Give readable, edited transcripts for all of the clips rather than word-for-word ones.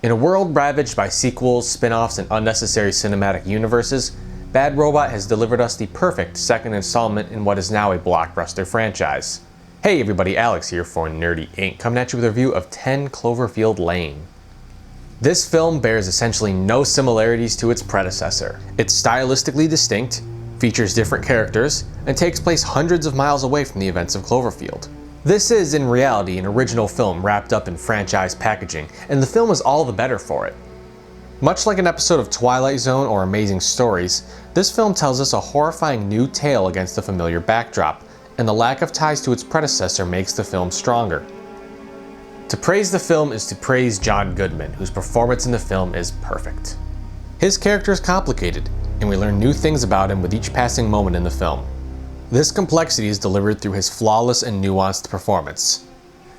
In a world ravaged by sequels, spin-offs, and unnecessary cinematic universes, Bad Robot has delivered us the perfect second installment in what is now a blockbuster franchise. Hey everybody, Alex here for Nerdy Inc., coming at you with a review of 10 Cloverfield Lane. This film bears essentially no similarities to its predecessor. It's stylistically distinct, features different characters, and takes place hundreds of miles away from the events of Cloverfield. This is, in reality, an original film wrapped up in franchise packaging, and the film is all the better for it. Much like an episode of Twilight Zone or Amazing Stories, this film tells us a horrifying new tale against a familiar backdrop, and the lack of ties to its predecessor makes the film stronger. To praise the film is to praise John Goodman, whose performance in the film is perfect. His character is complicated, and we learn new things about him with each passing moment in the film. This complexity is delivered through his flawless and nuanced performance.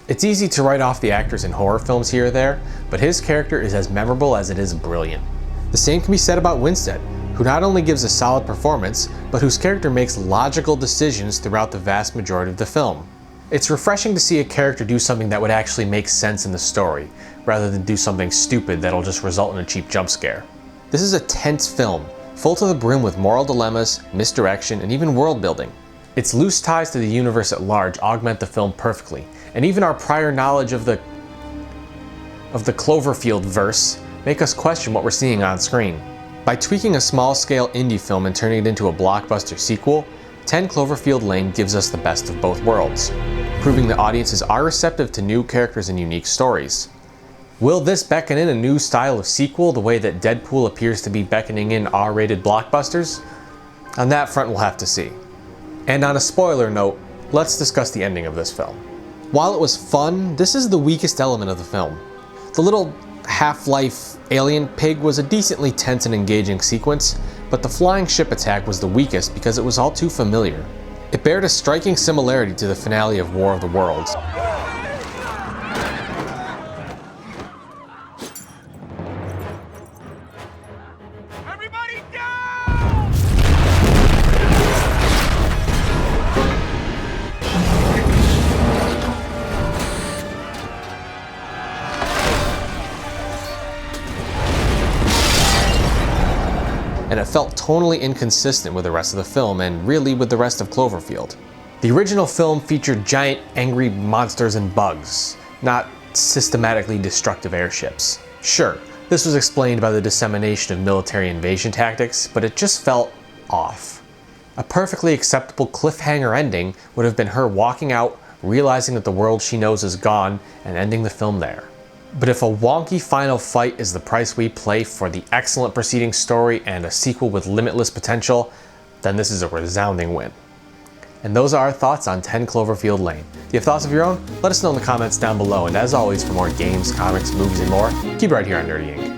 It's easy to write off the actors in horror films here or there, but his character is as memorable as it is brilliant. The same can be said about Winstead, who not only gives a solid performance, but whose character makes logical decisions throughout the vast majority of the film. It's refreshing to see a character do something that would actually make sense in the story, rather than do something stupid that'll just result in a cheap jump scare. This is a tense film, full to the brim with moral dilemmas, misdirection, and even world building. Its loose ties to the universe at large augment the film perfectly, and even our prior knowledge of the Cloverfield verse make us question what we're seeing on screen. By tweaking a small-scale indie film and turning it into a blockbuster sequel, 10 Cloverfield Lane gives us the best of both worlds, proving that audiences are receptive to new characters and unique stories. Will this beckon in a new style of sequel the way that Deadpool appears to be beckoning in R-rated blockbusters? On that front, we'll have to see. And on a spoiler note, let's discuss the ending of this film. While it was fun, this is the weakest element of the film. The little Half-Life alien pig was a decently tense and engaging sequence, but the flying ship attack was the weakest because it was all too familiar. It bared a striking similarity to the finale of War of the Worlds. Everybody down! And it felt tonally inconsistent with the rest of the film and really with the rest of Cloverfield. The original film featured giant angry monsters and bugs, not systematically destructive airships. Sure, this was explained by the dissemination of military invasion tactics, but it just felt off. A perfectly acceptable cliffhanger ending would have been her walking out, realizing that the world she knows is gone, and ending the film there. But if a wonky final fight is the price we pay for the excellent preceding story and a sequel with limitless potential, then this is a resounding win. And those are our thoughts on 10 Cloverfield Lane. Do you have thoughts of your own? Let us know in the comments down below, and as always, for more games, comics, movies, and more, keep it right here on Nerdy Inc.